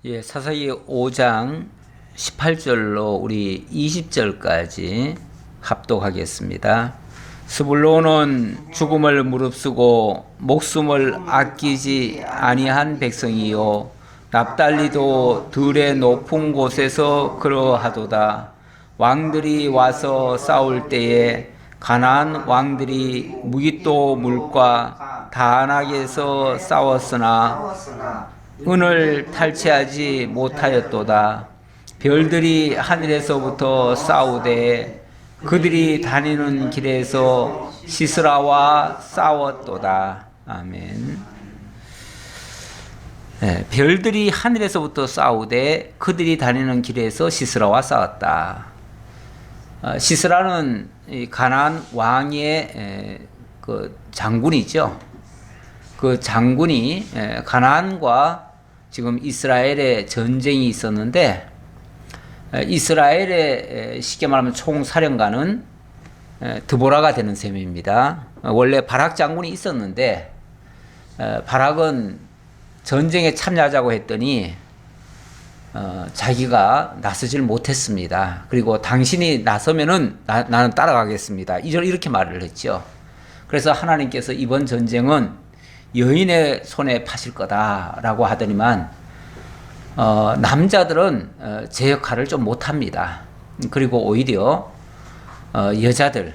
예, 사사기 5장 18절로 우리 20절까지 합독하겠습니다. 스불론은 죽음을 무릅쓰고 목숨을 아끼지 아니한 백성이요, 납달리도 들의 높은 곳에서 그러하도다. 왕들이 와서 싸울 때에 가나안 왕들이 무깃도 물과 다낙에서 싸웠으나 은을 탈취하지 못하였도다. 별들이 하늘에서부터 싸우되 그들이 다니는 길에서 시스라와 싸웠도다. 아멘. 네, 별들이 하늘에서부터 싸우되 그들이 다니는 길에서 시스라와 싸웠다. 시스라는 가나안 왕의 그 장군이죠. 그 장군이 가나안과 지금 이스라엘의 전쟁이 있었는데, 이스라엘의 쉽게 말하면 총사령관은 드보라가 되는 셈입니다. 원래 바락 장군이 있었는데 바락은 전쟁에 참여하자고 했더니 자기가 나서질 못했습니다. 그리고 당신이 나서면은 나는 따라가겠습니다. 이렇게 말을 했죠. 그래서 하나님께서 이번 전쟁은 여인의 손에 파실 거다라고 하더니만 남자들은 제 역할을 좀 못합니다. 그리고 오히려 여자들,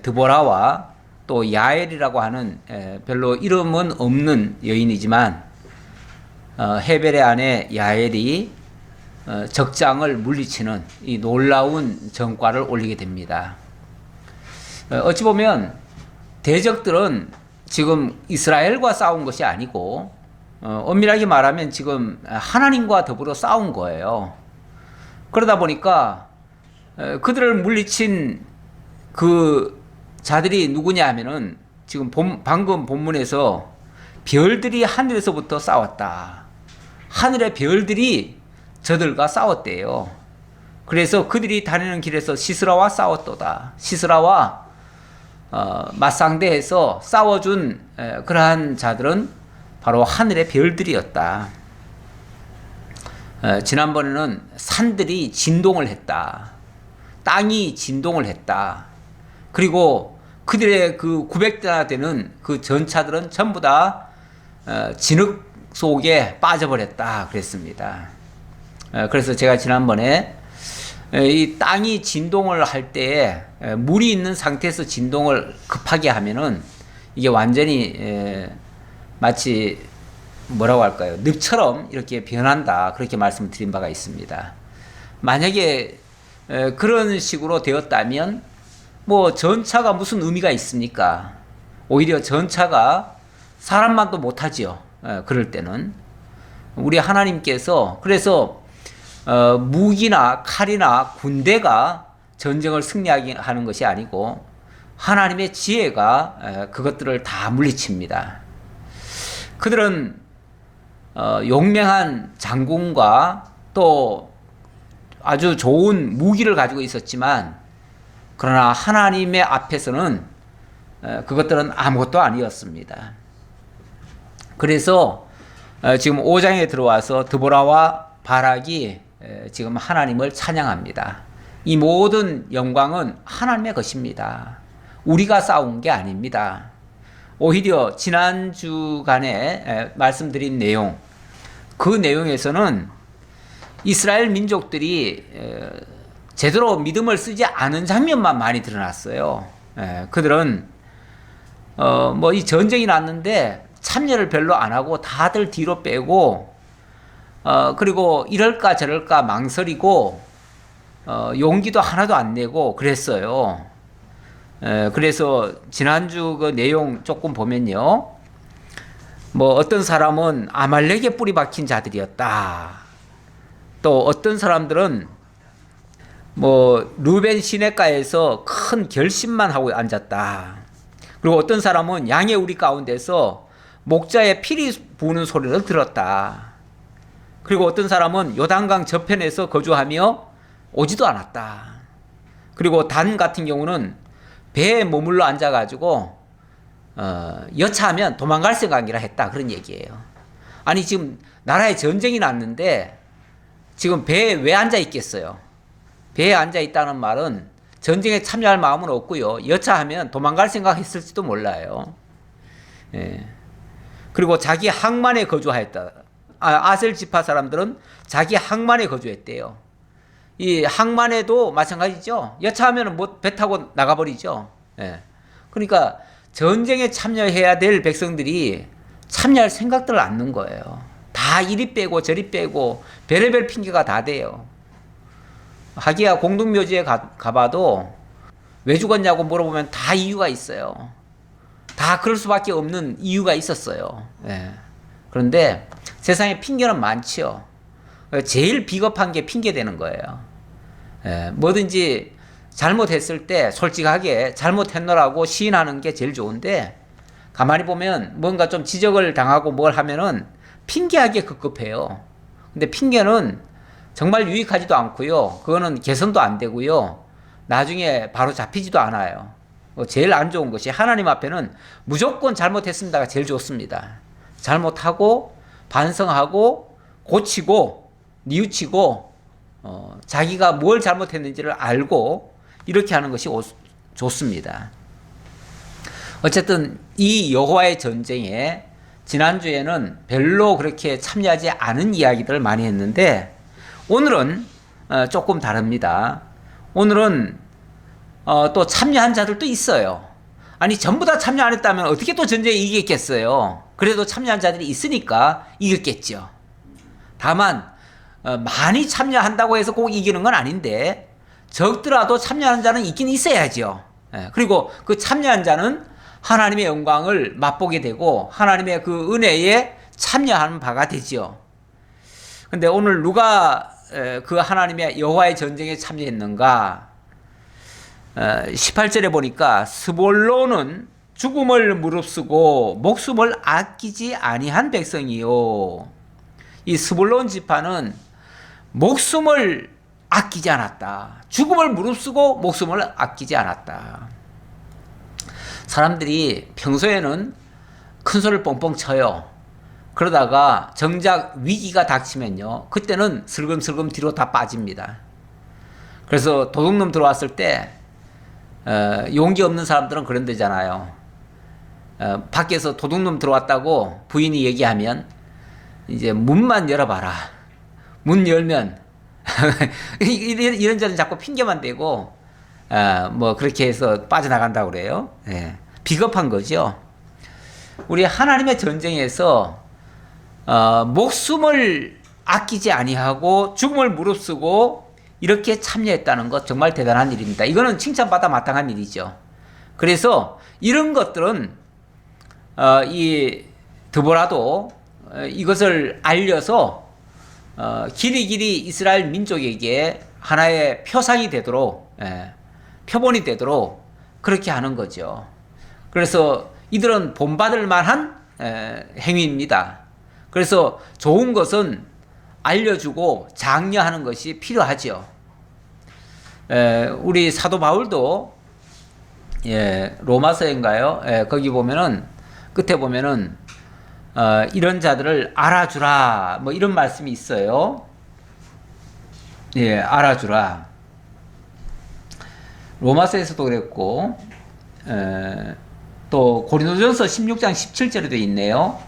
드보라와 또 야엘이라고 하는 별로 이름은 없는 여인이지만 헤벨의 아내 야엘이 적장을 물리치는 이 놀라운 전과를 올리게 됩니다. 어찌 보면 대적들은 지금 이스라엘과 싸운 것이 아니고 엄밀하게 말하면 지금 하나님과 더불어 싸운 거예요. 그러다 보니까 그들을 물리친 그 자들이 누구냐 하면은 지금 방금 본문에서 별들이 하늘에서부터 싸웠다. 하늘의 별들이 저들과 싸웠대요. 그래서 그들이 다니는 길에서 시스라와 싸웠도다. 시스라와 맞상대해서 싸워준 그러한 자들은 바로 하늘의 별들이었다. 지난번에는 산들이 진동을 했다. 땅이 진동을 했다. 그리고 그들의 그 900대나 되는 그 전차들은 전부 다 진흙 속에 빠져버렸다 그랬습니다. 그래서 제가 지난번에 이 땅이 진동을 할 때에 물이 있는 상태에서 진동을 급하게 하면은 이게 완전히 마치 뭐라고 할까요? 늪처럼 이렇게 변한다. 그렇게 말씀을 드린 바가 있습니다. 만약에 그런 식으로 되었다면 뭐 전차가 무슨 의미가 있습니까? 오히려 전차가 사람만도 못하지요. 그럴 때는 우리 하나님께서 그래서 무기나 칼이나 군대가 전쟁을 승리하게 하는 것이 아니고 하나님의 지혜가 그것들을 다 물리칩니다. 그들은 용맹한 장군과 또 아주 좋은 무기를 가지고 있었지만 그러나 하나님의 앞에서는 그것들은 아무것도 아니었습니다. 그래서 지금 5장에 들어와서 드보라와 바락이 지금 하나님을 찬양합니다. 이 모든 영광은 하나님의 것입니다. 우리가 싸운 게 아닙니다. 오히려 지난 주간에 말씀드린 내용, 그 내용에서는 이스라엘 민족들이 제대로 믿음을 쓰지 않은 장면만 많이 드러났어요. 그들은 뭐 이 전쟁이 났는데 참여를 별로 안 하고 다들 뒤로 빼고 그리고 이럴까 저럴까 망설이고 용기도 하나도 안 내고 그랬어요. 그래서 지난주 그 내용 조금 보면요, 뭐 어떤 사람은 아말렉에 뿌리 박힌 자들이었다. 또 어떤 사람들은 뭐 루벤 시내가에서 큰 결심만 하고 앉았다. 그리고 어떤 사람은 양의 우리 가운데서 목자의 피리 부는 소리를 들었다. 그리고 어떤 사람은 요단강 저편에서 거주하며 오지도 않았다. 그리고 단 같은 경우는 배에 머물러 앉아가지고 여차하면 도망갈 생각이라 했다. 그런 얘기예요. 아니 지금 나라에 전쟁이 났는데 지금 배에 왜 앉아 있겠어요? 배에 앉아 있다는 말은 전쟁에 참여할 마음은 없고요. 여차하면 도망갈 생각했을지도 몰라요. 예. 그리고 자기 항만에 거주하였다. 아셀 지파 사람들은 자기 항만에 거주했대요. 이 항만에도 마찬가지죠. 여차하면 뭐 배 타고 나가버리죠. 예. 그러니까 전쟁에 참여해야 될 백성들이 참여할 생각들을 않는 거예요. 다 이리 빼고 저리 빼고 별의별 핑계가 다 돼요. 하기야 공동묘지에 가봐도 왜 죽었냐고 물어보면 다 이유가 있어요. 다 그럴 수밖에 없는 이유가 있었어요. 예. 그런데 세상에 핑계는 많지요. 제일 비겁한 게 핑계대는 거예요. 예. 뭐든지 잘못했을 때 솔직하게 잘못했노라고 시인하는 게 제일 좋은데, 가만히 보면 뭔가 좀 지적을 당하고 뭘 하면은 핑계하기에 급급해요. 근데 핑계는 정말 유익하지도 않고요. 그거는 개선도 안 되고요. 나중에 바로 잡히지도 않아요. 제일 안 좋은 것이 하나님 앞에는 무조건 잘못했습니다가 제일 좋습니다. 잘못하고 반성하고 고치고 뉘우치고 자기가 뭘 잘못했는지를 알고 이렇게 하는 것이 좋습니다. 어쨌든 이 여호와의 전쟁에 지난주에는 별로 그렇게 참여하지 않은 이야기들을 많이 했는데, 오늘은 조금 다릅니다. 오늘은 또 참여한 자들도 있어요. 아니, 전부 다 참여 안 했다면 어떻게 또 전쟁에 이기겠어요? 그래도 참여한 자들이 있으니까 이겼겠죠. 다만 많이 참여한다고 해서 꼭 이기는 건 아닌데, 적더라도 참여하는 자는 있긴 있어야죠. 그리고 그 참여한 자는 하나님의 영광을 맛보게 되고 하나님의 그 은혜에 참여하는 바가 되지요. 근데 오늘 누가 그 하나님의 여호와의 전쟁에 참여했는가? 18절에 보니까 스볼론은 죽음을 무릅쓰고 목숨을 아끼지 아니한 백성이요. 이 스볼론 지파는 목숨을 아끼지 않았다. 죽음을 무릅쓰고 목숨을 아끼지 않았다. 사람들이 평소에는 큰 소리를 뻥뻥 쳐요. 그러다가 정작 위기가 닥치면요, 그때는 슬금슬금 뒤로 다 빠집니다. 그래서 도둑놈 들어왔을 때 용기 없는 사람들은 그런 데잖아요. 밖에서 도둑놈 들어왔다고 부인이 얘기하면 이제 문만 열어봐라. 문 열면 이런 자는 자꾸 핑계만 대고 뭐 그렇게 해서 빠져나간다고 그래요. 예. 비겁한 거죠. 우리 하나님의 전쟁에서 목숨을 아끼지 아니하고 죽음을 무릅쓰고 이렇게 참여했다는 것 정말 대단한 일입니다. 이거는 칭찬받아 마땅한 일이죠. 그래서 이런 것들은 이 드보라도 이것을 알려서 길이길이 이스라엘 민족에게 하나의 표상이 되도록, 표본이 되도록 그렇게 하는 거죠. 그래서 이들은 본받을 만한 행위입니다. 그래서 좋은 것은 알려주고 장려하는 것이 필요하죠. 우리 사도 바울도 로마서인가요? 거기 보면은 끝에 보면은 이런 자들을 알아주라 뭐 이런 말씀이 있어요. 알아주라. 로마서에서도 그랬고 또 고린도전서 16장 17절에도 있네요.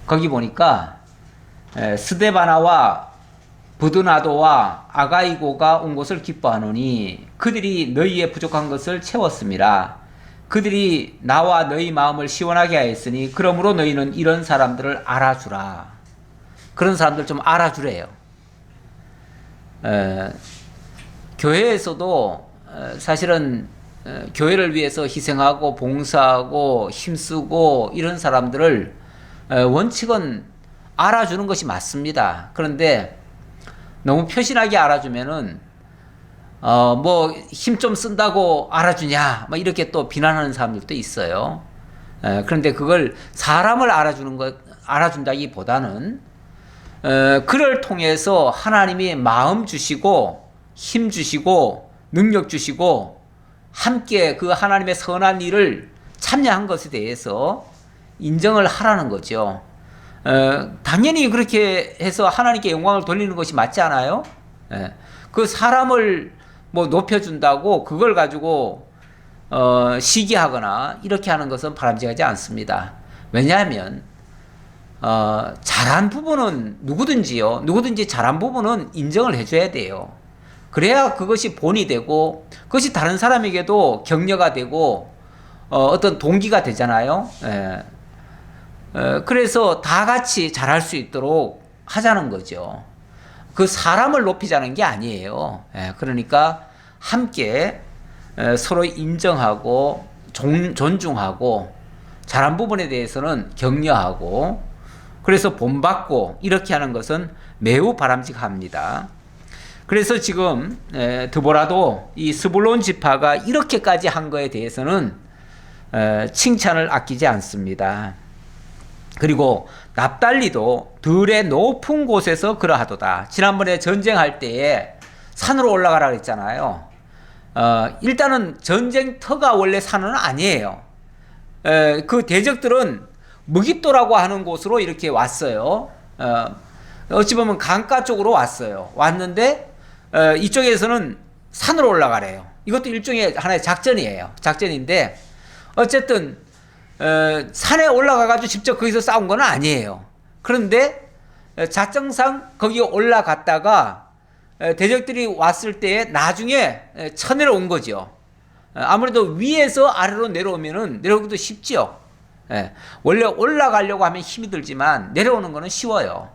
거기 보니까 스데바나와 부드나도와 아가이고가 온 것을 기뻐하노니 그들이 너희의 부족한 것을 채웠음이라. 그들이 나와 너희 마음을 시원하게 하였으니 그러므로 너희는 이런 사람들을 알아주라. 그런 사람들 좀 알아주래요. 교회에서도 사실은 교회를 위해서 희생하고 봉사하고 힘쓰고 이런 사람들을 원칙은 알아주는 것이 맞습니다. 그런데 너무 표신하게 알아주면은 뭐 힘 좀 쓴다고 알아주냐 뭐 이렇게 또 비난하는 사람들도 있어요. 그런데 그걸 사람을 알아준다기보다는 그를 통해서 하나님이 마음 주시고 힘 주시고 능력 주시고 함께 그 하나님의 선한 일을 참여한 것에 대해서 인정을 하라는 거죠. 당연히 그렇게 해서 하나님께 영광을 돌리는 것이 맞지 않아요? 예. 그 사람을 뭐 높여준다고 그걸 가지고 시기하거나 이렇게 하는 것은 바람직하지 않습니다. 왜냐하면 잘한 부분은 누구든지 잘한 부분은 인정을 해줘야 돼요. 그래야 그것이 본이 되고 그것이 다른 사람에게도 격려가 되고 어떤 동기가 되잖아요. 예. 그래서 다 같이 잘할 수 있도록 하자는 거죠. 그 사람을 높이자는 게 아니에요. 예. 그러니까 함께 서로 인정하고 존중하고 잘한 부분에 대해서는 격려하고 그래서 본받고 이렇게 하는 것은 매우 바람직합니다. 그래서 지금 드보라도 이 스불론 지파가 이렇게까지 한 거에 대해서는 칭찬을 아끼지 않습니다. 그리고 납달리도 들의 높은 곳에서 그러하도다. 지난번에 전쟁할 때에 산으로 올라가라 그랬잖아요. 일단은 전쟁터가 원래 산은 아니에요. 그 대적들은 무깃도라고 하는 곳으로 이렇게 왔어요. 어찌 보면 강가 쪽으로 왔어요. 왔는데 이쪽에서는 산으로 올라가래요. 이것도 일종의 하나의 작전이에요. 작전인데 어쨌든 산에 올라가가지고 직접 거기서 싸운 건 아니에요. 그런데 작정상 거기 올라갔다가 대적들이 왔을 때 나중에 쳐내려온 거죠. 아무래도 위에서 아래로 내려오기도 쉽죠. 원래 올라가려고 하면 힘이 들지만 내려오는 거는 쉬워요.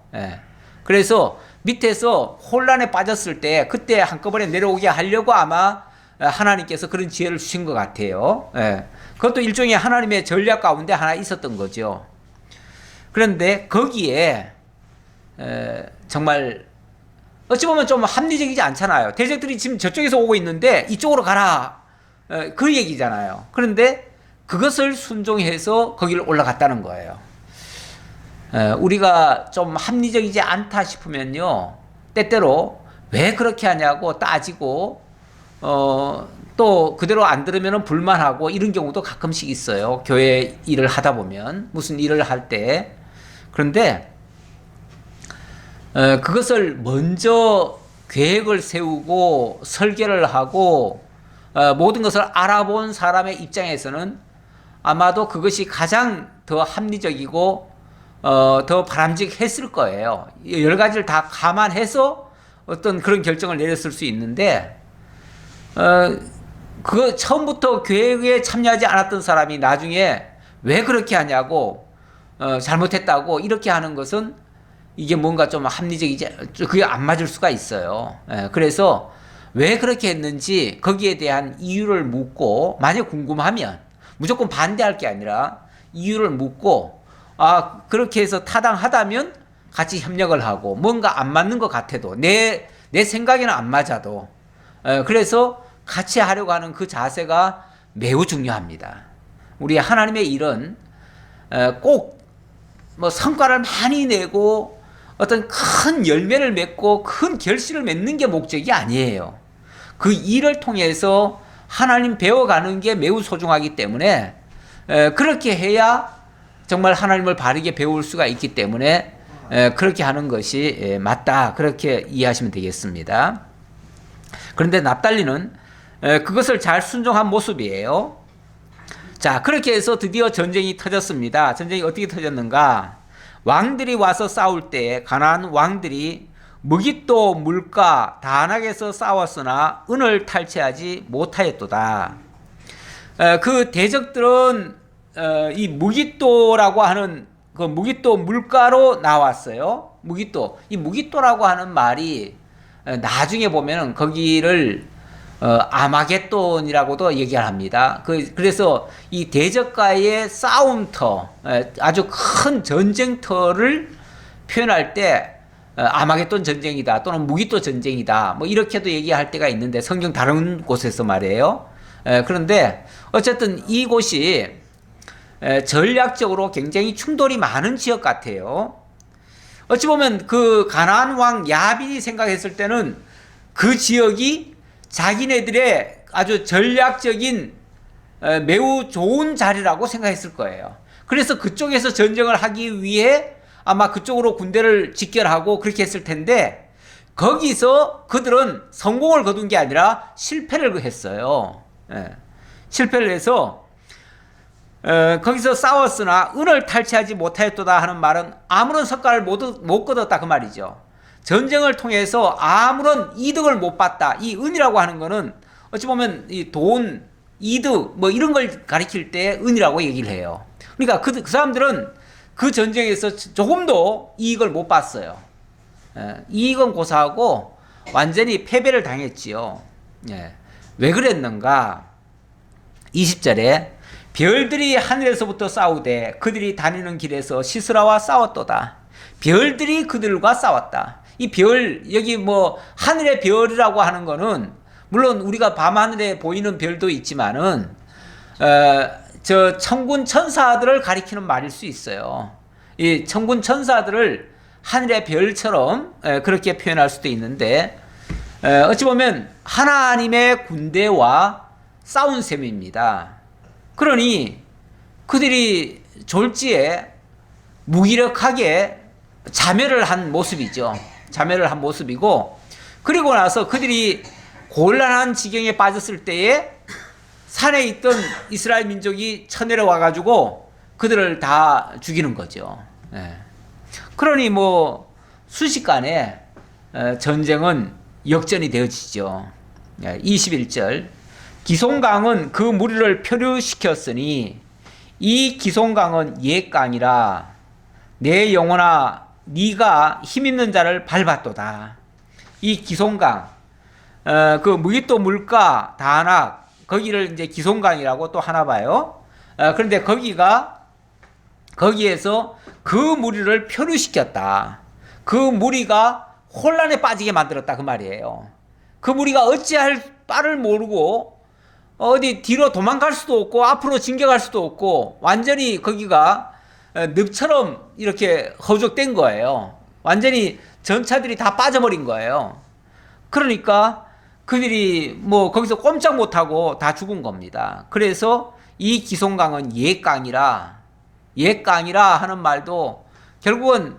그래서 밑에서 혼란에 빠졌을 때 그때 한꺼번에 내려오게 하려고 아마 하나님께서 그런 지혜를 주신 것 같아요. 그것도 일종의 하나님의 전략 가운데 하나 있었던 거죠. 그런데 거기에 정말 어찌 보면 좀 합리적이지 않잖아요. 대적들이 지금 저쪽에서 오고 있는데 이쪽으로 가라. 그 얘기잖아요. 그런데 그것을 순종해서 거기를 올라갔다는 거예요. 우리가 좀 합리적이지 않다 싶으면요, 때때로 왜 그렇게 하냐고 따지고 또 그대로 안 들으면 불만하고 이런 경우도 가끔씩 있어요. 교회 일을 하다 보면 무슨 일을 할 때. 그런데 그것을 먼저 계획을 세우고 설계를 하고 모든 것을 알아본 사람의 입장에서는 아마도 그것이 가장 더 합리적이고 더 바람직했을 거예요. 여러 가지를 다 감안해서 어떤 그런 결정을 내렸을 수 있는데 그 처음부터 계획에 참여하지 않았던 사람이 나중에 왜 그렇게 하냐고 잘못했다고 이렇게 하는 것은 이게 뭔가 좀 합리적이지 그게 안 맞을 수가 있어요. 그래서 왜 그렇게 했는지 거기에 대한 이유를 묻고 만약 궁금하면 무조건 반대할 게 아니라 이유를 묻고 그렇게 해서 타당하다면 같이 협력을 하고 뭔가 안 맞는 것 같아도 내 생각에는 안 맞아도 그래서 같이 하려고 하는 그 자세가 매우 중요합니다. 우리 하나님의 일은 꼭 뭐 성과를 많이 내고 어떤 큰 열매를 맺고 큰 결실을 맺는 게 목적이 아니에요. 그 일을 통해서 하나님 배워가는 게 매우 소중하기 때문에 그렇게 해야 정말 하나님을 바르게 배울 수가 있기 때문에 그렇게 하는 것이 맞다. 그렇게 이해하시면 되겠습니다. 그런데 납달리는 그것을 잘 순종한 모습이에요. 자, 그렇게 해서 드디어 전쟁이 터졌습니다. 전쟁이 어떻게 터졌는가? 왕들이 와서 싸울 때 가나안 왕들이 무깃도 물가 다낙에서 싸웠으나 은을 탈취하지 못하였도다. 그 대적들은 이 무깃도라고 하는 그 무깃도 물가로 나왔어요. 무깃도. 이 무깃도라고 하는 말이 나중에 보면은 거기를 아마겟돈이라고도 얘기를 합니다. 그래서 이 대적과의 싸움터, 아주 큰 전쟁터를 표현할 때 아마겟돈 전쟁이다 또는 무깃도 전쟁이다 뭐 이렇게도 얘기할 때가 있는데 성경 다른 곳에서 말이에요. 그런데 어쨌든 이곳이 전략적으로 굉장히 충돌이 많은 지역 같아요. 어찌 보면 그 가나안 왕 야빈이 생각했을 때는 그 지역이 자기네들의 아주 전략적인 매우 좋은 자리라고 생각했을 거예요. 그래서 그쪽에서 전쟁을 하기 위해 아마 그쪽으로 군대를 집결하고 그렇게 했을 텐데 거기서 그들은 성공을 거둔 게 아니라 실패를 했어요. 예. 실패를 해서 거기서 싸웠으나 은을 탈취하지 못하였도다 하는 말은 아무런 성과를 못 거뒀다 그 말이죠. 전쟁을 통해서 아무런 이득을 못 봤다. 이 은이라고 하는 거는 어찌 보면 이 돈, 이득 뭐 이런 걸 가리킬 때 은이라고 얘기를 해요. 그러니까 그 사람들은 그 전쟁에서 조금도 이익을 못 봤어요. 이익은 고사하고 완전히 패배를 당했지요. 왜 그랬는가? 20절에 별들이 하늘에서부터 싸우되 그들이 다니는 길에서 시스라와 싸웠도다. 별들이 그들과 싸웠다. 이 별, 여기 뭐 하늘의 별이라고 하는 거는 물론 우리가 밤하늘에 보이는 별도 있지만은 저 천군 천사들을 가리키는 말일 수 있어요. 이 천군 천사들을 하늘의 별처럼 그렇게 표현할 수도 있는데 어찌 보면 하나님의 군대와 싸운 셈입니다. 그러니 그들이 졸지에 무기력하게 자멸을 한 모습이죠. 자멸을 한 모습이고, 그리고 나서 그들이 곤란한 지경에 빠졌을 때에 산에 있던 이스라엘 민족이 쳐내려와 가지고 그들을 다 죽이는 거죠. 그러니 뭐 순식간에 전쟁은 역전이 되어지죠. 21절 기송강은 그 무리를 표류시켰으니 이 기송강은 옛 강이라 내 영혼아 네가 힘있는 자를 밟았도다. 이 기송강 그 무기또 물가 다낙 거기를 이제 기송강이라고 또 하나 봐요. 그런데 거기에서 그 무리를 표류시켰다. 그 무리가 혼란에 빠지게 만들었다 그 말이에요. 그 무리가 어찌할 바를 모르고 어디 뒤로 도망갈 수도 없고 앞으로 진격할 수도 없고 완전히 거기가 늪처럼 이렇게 허우적된 거예요. 완전히 전차들이 다 빠져버린 거예요. 그러니까 그들이 뭐 거기서 꼼짝 못하고 다 죽은 겁니다. 그래서 이 기송강은 옛강이라 하는 말도 결국은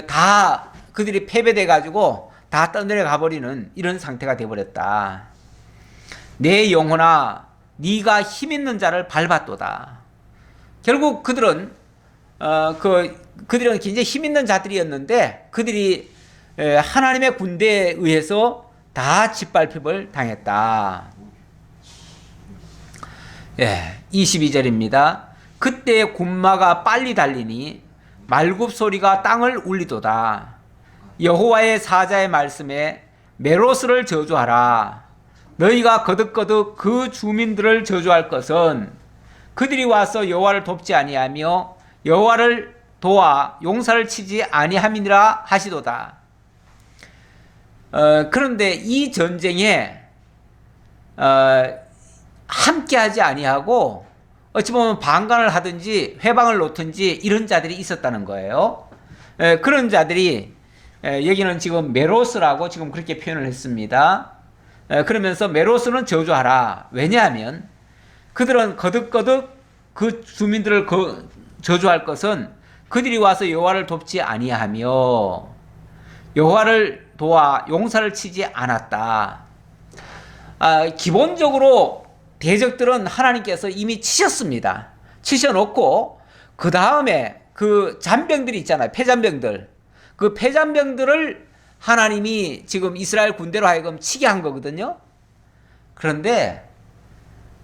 다 그들이 패배돼 가지고 다 떠내려가 버리는 이런 상태가 되어버렸다. 내 영혼아 네가 힘있는 자를 밟았도다. 결국 그들은 그들은 굉장히 힘있는 자들이었는데 그들이 하나님의 군대에 의해서 다 짓밟힘을 당했다. 22절입니다. 그때 군마가 빨리 달리니 말굽 소리가 땅을 울리도다. 여호와의 사자의 말씀에 메로스를 저주하라. 너희가 거듭거듭 그 주민들을 저주할 것은 그들이 와서 여호와를 돕지 아니하며 여호와를 도와 용사를 치지 아니함이니라 하시도다. 그런데 이 전쟁에 함께하지 아니하고 어찌 보면 방관을 하든지 회방을 놓든지 이런 자들이 있었다는 거예요. 그런 자들이 여기는 지금 메로스라고 지금 그렇게 표현을 했습니다. 그러면서 메로스는 저주하라. 왜냐하면 그들은 거듭거듭 그 주민들을 저주할 것은 그들이 와서 여호와를 돕지 아니하며 여호와를 도와 용사를 치지 않았다. 기본적으로 대적들은 하나님께서 이미 치셨습니다. 치셔놓고 그 다음에 그 잔병들이 있잖아요. 폐잔병들. 그 폐잔병들을 하나님이 지금 이스라엘 군대로 하여금 치게 한 거거든요. 그런데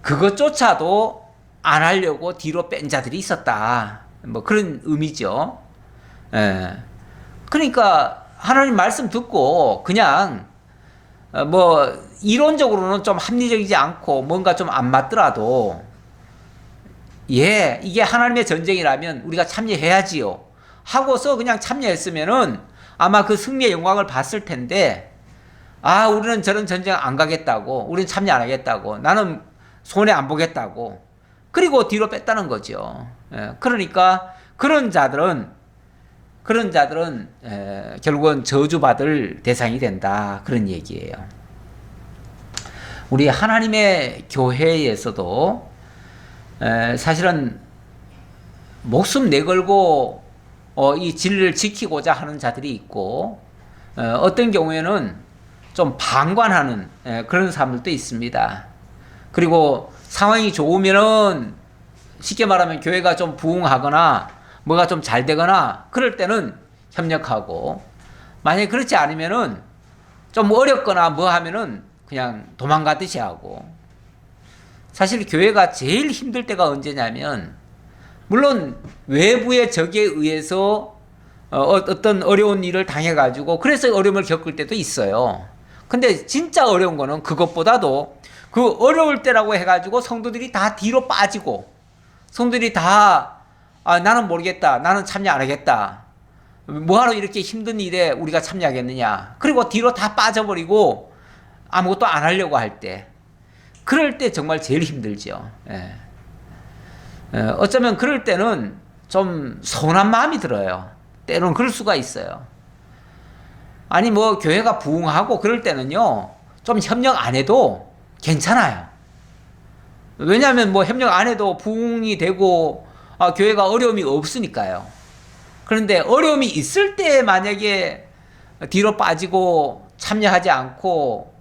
그것조차도 안 하려고 뒤로 뺀 자들이 있었다. 뭐 그런 의미죠. 그러니까 하나님 말씀 듣고 그냥 뭐 이론적으로는 좀 합리적이지 않고 뭔가 좀 안 맞더라도 이게 하나님의 전쟁이라면 우리가 참여해야지요 하고서 그냥 참여했으면은 아마 그 승리의 영광을 봤을 텐데 우리는 저런 전쟁 안 가겠다고, 우리는 참여 안 하겠다고, 나는 손해 안 보겠다고, 그리고 뒤로 뺐다는 거죠. 그러니까 그런 자들은 결국은 저주받을 대상이 된다, 그런 얘기예요. 우리 하나님의 교회에서도 사실은 목숨 내걸고 이 진리를 지키고자 하는 자들이 있고, 어떤 경우에는 좀 방관하는 그런 사람들도 있습니다. 그리고 상황이 좋으면은 쉽게 말하면 교회가 좀 부흥하거나 뭐가 좀 잘 되거나 그럴 때는 협력하고, 만약에 그렇지 않으면은 좀 어렵거나 뭐 하면은 그냥 도망가듯이 하고. 사실 교회가 제일 힘들 때가 언제냐면, 물론 외부의 적에 의해서 어떤 어려운 일을 당해가지고 그래서 어려움을 겪을 때도 있어요. 근데 진짜 어려운 거는 그것보다도 그 어려울 때라고 해가지고 성도들이 다 뒤로 빠지고, 성도들이 다 나는 모르겠다, 나는 참여 안 하겠다, 뭐하러 이렇게 힘든 일에 우리가 참여하겠느냐, 그리고 뒤로 다 빠져버리고 아무것도 안 하려고 할 때, 그럴 때 정말 제일 힘들죠. 예. 어쩌면 그럴 때는 좀 서운한 마음이 들어요. 때로는 그럴 수가 있어요. 아니 뭐 교회가 부흥하고 그럴 때는요, 좀 협력 안 해도 괜찮아요. 왜냐하면 뭐 협력 안 해도 부흥이 되고 교회가 어려움이 없으니까요. 그런데 어려움이 있을 때 만약에 뒤로 빠지고 참여하지 않고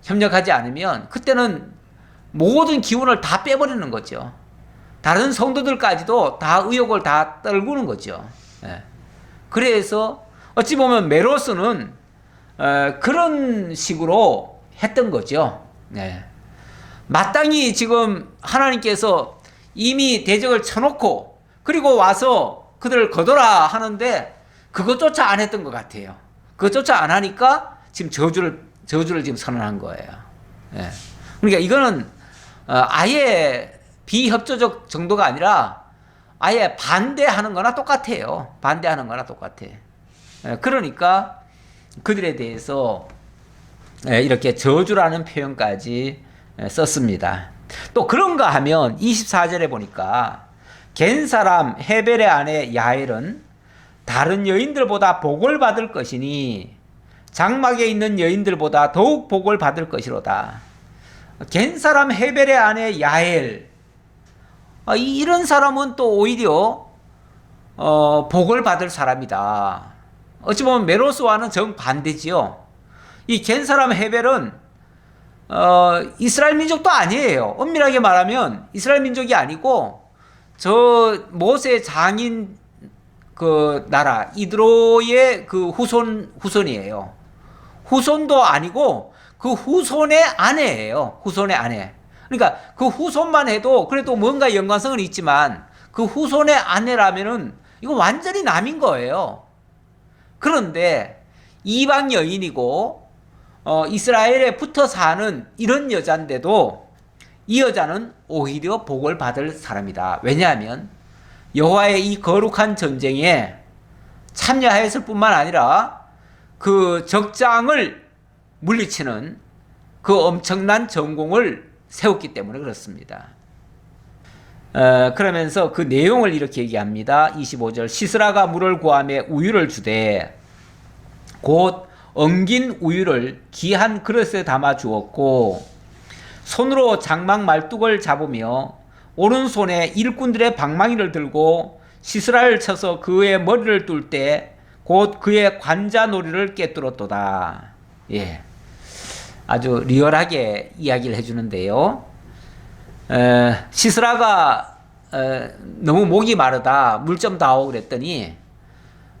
협력하지 않으면 그때는 모든 기운을 다 빼버리는 거죠. 다른 성도들까지도 다 의욕을 다 떨구는 거죠. 예. 그래서 어찌 보면 메로스는 그런 식으로 했던 거죠. 예. 마땅히 지금 하나님께서 이미 대적을 쳐놓고 그리고 와서 그들을 거둬라 하는데 그것조차 안 했던 것 같아요. 그것조차 안 하니까 지금 저주를 지금 선언한 거예요. 예. 그러니까 이거는 아예 비협조적 정도가 아니라 아예 반대하는 거나 똑같아요. 반대하는 거나 똑같아. 그러니까 그들에 대해서 이렇게 저주라는 표현까지 썼습니다. 또 그런가 하면 24절에 보니까 겐 사람 헤벨의 아내 야엘은 다른 여인들보다 복을 받을 것이니 장막에 있는 여인들보다 더욱 복을 받을 것이로다. 겐 사람 헤벨의 아내 야엘, 이런 사람은 또 오히려 복을 받을 사람이다. 어찌 보면 메로스와는 정반대지요. 이 겐 사람 헤벨은 이스라엘 민족도 아니에요. 엄밀하게 말하면 이스라엘 민족이 아니고 저 모세 장인 그 나라 이드로의 그 후손이에요. 후손도 아니고 그 후손의 아내예요. 후손의 아내. 그러니까 그 후손만 해도 그래도 뭔가 연관성은 있지만 그 후손의 아내라면은 이거 완전히 남인 거예요. 그런데 이방 여인이고 이스라엘에 붙어 사는 이런 여자인데도 이 여자는 오히려 복을 받을 사람이다. 왜냐하면 여호와의 이 거룩한 전쟁에 참여했을 뿐만 아니라 그 적장을 물리치는 그 엄청난 전공을 세웠기 때문에 그렇습니다. 그러면서 그 내용을 이렇게 얘기합니다. 25절 시스라가 물을 구하며 우유를 주되 곧 엉긴 우유를 귀한 그릇에 담아 주었고 손으로 장막 말뚝을 잡으며 오른손에 일꾼들의 방망이를 들고 시스라를 쳐서 그의 머리를 뚫 때 곧 그의 관자놀이를 꿰뚫었도다. 예, 아주 리얼하게 이야기를 해주는데요. 시스라가 너무 목이 마르다 물 좀 다오 그랬더니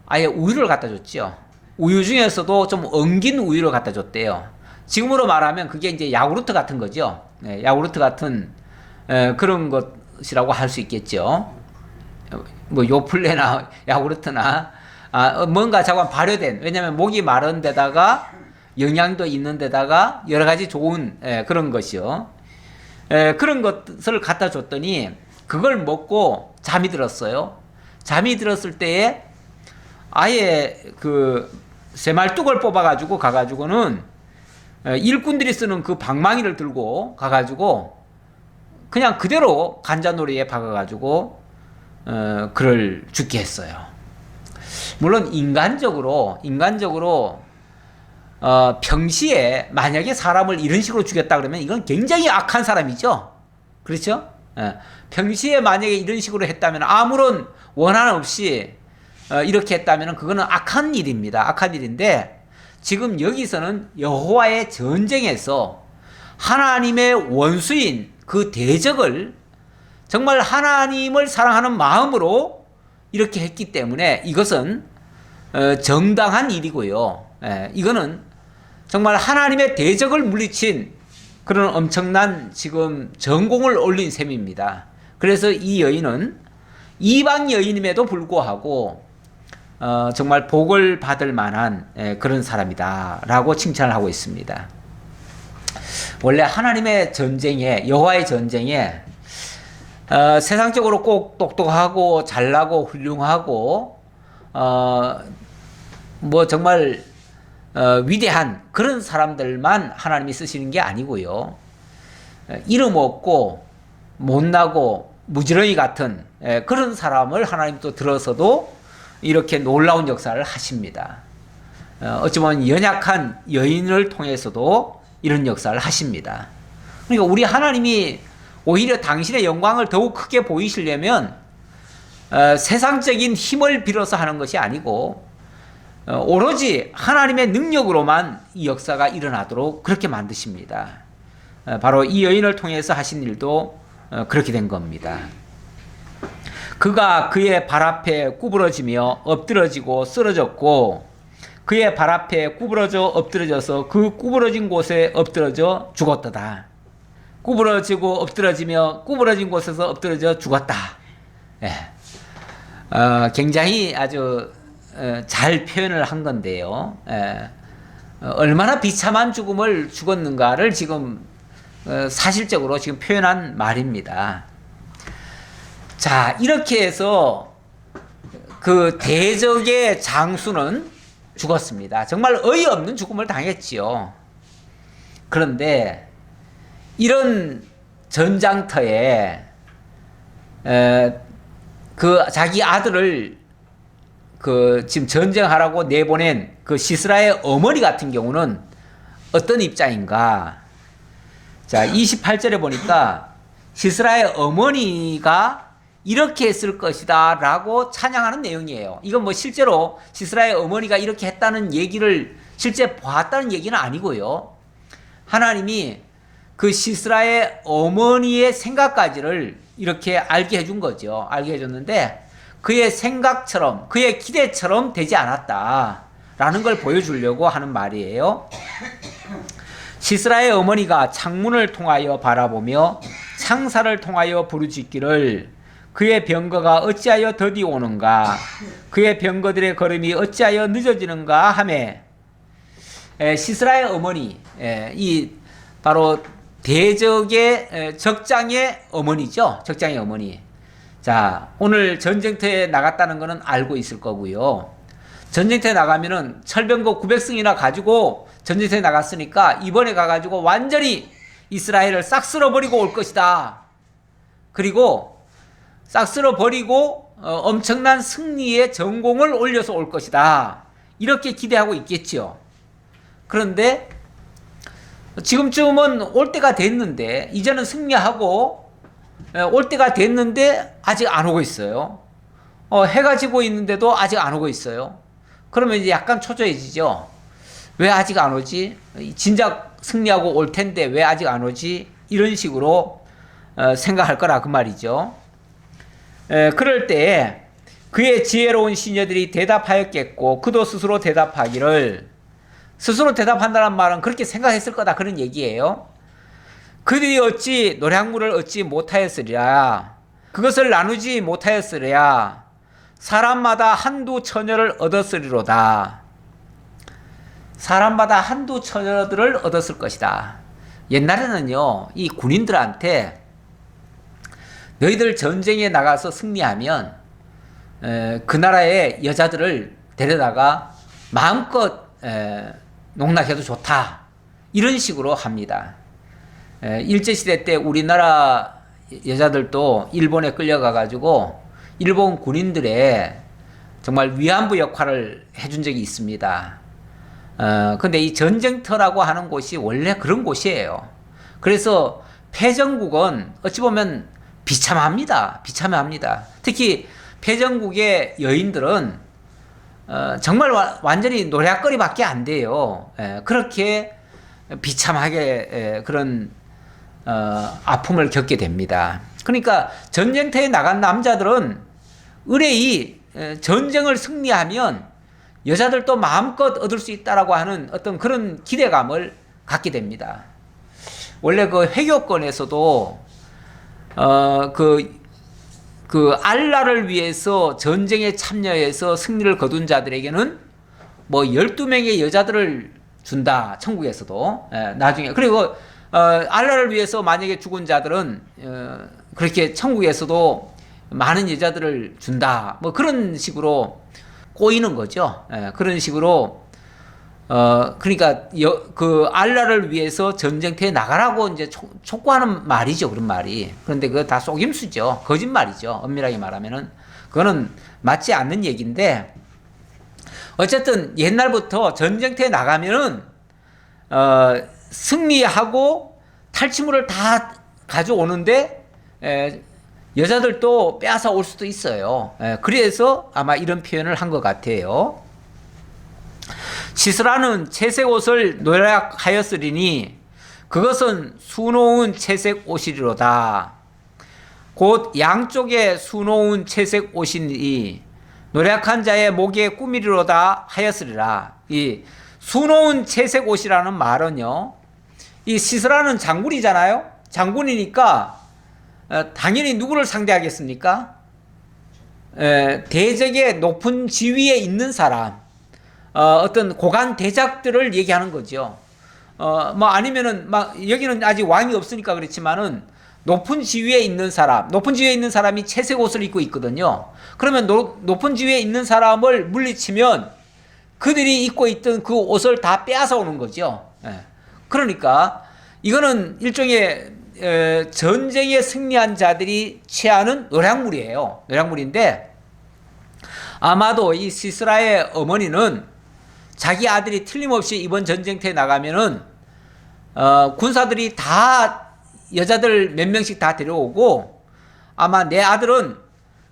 아예 우유를 갖다 줬죠. 우유 중에서도 좀 엉긴 우유를 갖다 줬대요. 지금으로 말하면 그게 이제 야구르트 같은 거죠. 야구르트 같은 그런 것이라고 할 수 있겠죠. 뭐 요플레나 야구르트나 뭔가 자꾸 발효된, 왜냐하면 목이 마른 데다가 영양도 있는 데다가 여러 가지 좋은 그런 것이요. 그런 것을 갖다 줬더니 그걸 먹고 잠이 들었어요. 잠이 들었을 때에 아예 그 쇠말뚝을 뽑아가지고 가가지고는 일꾼들이 쓰는 그 방망이를 들고 가가지고 그냥 그대로 간자놀이에 박아가지고 그를 죽게 했어요. 물론 인간적으로 평시에 만약에 사람을 이런 식으로 죽였다 그러면 이건 굉장히 악한 사람이죠. 그렇죠? 평시에 만약에 이런 식으로 했다면 아무런 원한 없이 이렇게 했다면 그거는 악한 일입니다. 악한 일인데 지금 여기서는 여호와의 전쟁에서 하나님의 원수인 그 대적을 정말 하나님을 사랑하는 마음으로 이렇게 했기 때문에 이것은 정당한 일이고요. 이거는 정말 하나님의 대적을 물리친 그런 엄청난 지금 전공을 올린 셈입니다. 그래서 이 여인은 이방 여인임에도 불구하고 정말 복을 받을 만한 그런 사람이다라고 칭찬을 하고 있습니다. 원래 하나님의 전쟁에, 여호와의 전쟁에 세상적으로 꼭 똑똑하고 잘나고 훌륭하고 뭐 정말 위대한 그런 사람들만 하나님이 쓰시는 게 아니고요. 이름 없고 못나고 무지렁이 같은 그런 사람을 하나님 또 들어서도 이렇게 놀라운 역사를 하십니다. 어찌 보면 연약한 여인을 통해서도 이런 역사를 하십니다. 그러니까 우리 하나님이 오히려 당신의 영광을 더욱 크게 보이시려면 세상적인 힘을 빌어서 하는 것이 아니고 오로지 하나님의 능력으로만 이 역사가 일어나도록 그렇게 만드십니다. 바로 이 여인을 통해서 하신 일도 그렇게 된 겁니다. 그가 그의 발 앞에 구부러지며 엎드러지고 쓰러졌고 그의 발 앞에 구부러져 엎드러져서 그 구부러진 곳에 엎드러져 죽었다. 구부러지고 엎드러지며 구부러진 곳에서 엎드러져 죽었다. 굉장히 아주 잘 표현을 한 건데요. 얼마나 비참한 죽음을 죽었는가를 지금 사실적으로 지금 표현한 말입니다. 자, 이렇게 해서 그 대적의 장수는 죽었습니다. 정말 어이없는 죽음을 당했지요. 그런데 이런 전장터에 그 자기 아들을 그 지금 전쟁하라고 내보낸 그 시스라의 어머니 같은 경우는 어떤 입장인가? 자, 28절에 보니까 시스라의 어머니가 이렇게 했을 것이다 라고 찬양하는 내용이에요. 이건 뭐 실제로 시스라의 어머니가 이렇게 했다는 얘기를 실제 봤다는 얘기는 아니고요. 하나님이 그 시스라의 어머니의 생각까지를 이렇게 알게 해준 거죠. 알게 해줬는데 그의 생각처럼 그의 기대처럼 되지 않았다라는 걸 보여주려고 하는 말이에요. 시스라의 어머니가 창문을 통하여 바라보며 창사를 통하여 부르짖기를 그의 병거가 어찌하여 더디 오는가 그의 병거들의 걸음이 어찌하여 늦어지는가 하매 시스라의 어머니 이 바로 대적의 적장의 어머니죠. 적장의 어머니. 자, 오늘 전쟁터에 나갔다는 것은 알고 있을 거고요. 전쟁터에 나가면은 철병거 900승이나 가지고 전쟁터에 나갔으니까 이번에 가가지고 완전히 이스라엘을 싹 쓸어버리고 올 것이다. 그리고 싹 쓸어버리고 엄청난 승리의 전공을 올려서 올 것이다. 이렇게 기대하고 있겠죠. 그런데 지금쯤은 올 때가 됐는데 이제는 승리하고 올 때가 됐는데 아직 안 오고 있어요. 해가 지고 있는데도 아직 안 오고 있어요. 그러면 이제 약간 초조해지죠. 왜 아직 안 오지? 진작 승리하고 올 텐데 왜 아직 안 오지? 이런 식으로 생각할 거라 그 말이죠. 그럴 때 그의 지혜로운 시녀들이 대답하였겠고 그도 스스로 대답하기를 스스로 대답한다는 말은 그렇게 생각했을 거다 그런 얘기예요. 그들이 어찌 노략물을 얻지 못하였으리라 그것을 나누지 못하였으리라 사람마다 한두 처녀를 얻었으리로다. 사람마다 한두 처녀들을 얻었을 것이다. 옛날에는요 이 군인들한테 너희들 전쟁에 나가서 승리하면 그 나라의 여자들을 데려다가 마음껏 농락해도 좋다 이런 식으로 합니다. 일제시대 때 우리나라 여자들도 일본에 끌려가 가지고 일본 군인들의 정말 위안부 역할을 해준 적이 있습니다. 근데 이 전쟁터라고 하는 곳이 원래 그런 곳이에요. 그래서 패전국은 어찌 보면 비참합니다. 비참합니다. 특히 패전국의 여인들은 정말 완전히 노략거리밖에 안 돼요. 그렇게 비참하게 그런 아픔을 겪게 됩니다. 그러니까 전쟁터에 나간 남자들은 의뢰이 전쟁을 승리하면 여자들도 마음껏 얻을 수 있다라고 하는 어떤 그런 기대감을 갖게 됩니다. 원래 그 회교권에서도 알라를 위해서 전쟁에 참여해서 승리를 거둔 자들에게는 뭐 12명의 여자들을 준다. 천국에서도. 나중에. 그리고 알라를 위해서 만약에 죽은 자들은 그렇게 천국에서도 많은 여자들을 준다. 뭐 그런 식으로 꼬이는 거죠. 그런 식으로 그러니까 그 알라를 위해서 전쟁터에 나가라고 이제 촉구하는 말이죠. 그런 말이. 그런데 그거 다 속임수죠. 거짓말이죠. 엄밀하게 말하면은 그거는 맞지 않는 얘기인데, 어쨌든 옛날부터 전쟁터에 나가면은 승리하고 탈취물을 다 가져오는데 여자들도 빼앗아 올 수도 있어요. 그래서 아마 이런 표현을 한 것 같아요. 시스라는 채색 옷을 노략하였으리니 그것은 수놓은 채색 옷이리로다. 곧 양쪽에 수놓은 채색 옷이니 노략한 자의 목에 꾸미리로다 하였으리라. 이 수놓은 채색 옷이라는 말은요, 이 시스라는 장군이잖아요. 장군이니까 당연히 누구를 상대하겠습니까? 대적의 높은 지위에 있는 사람, 어떤 고관 대작들을 얘기하는 거죠. 뭐 아니면은 막 여기는 아직 왕이 없으니까 그렇지만은 높은 지위에 있는 사람, 높은 지위에 있는 사람이 채색 옷을 입고 있거든요. 그러면 높은 지위에 있는 사람을 물리치면 그들이 입고 있던 그 옷을 다 빼앗아 오는 거죠. 그러니까 이거는 일종의 전쟁에 승리한 자들이 취하는 노략물이에요. 노략물인데 아마도 이 시스라의 어머니는 자기 아들이 틀림없이 이번 전쟁터에 나가면은 군사들이 다 여자들 몇 명씩 다 데려오고 아마 내 아들은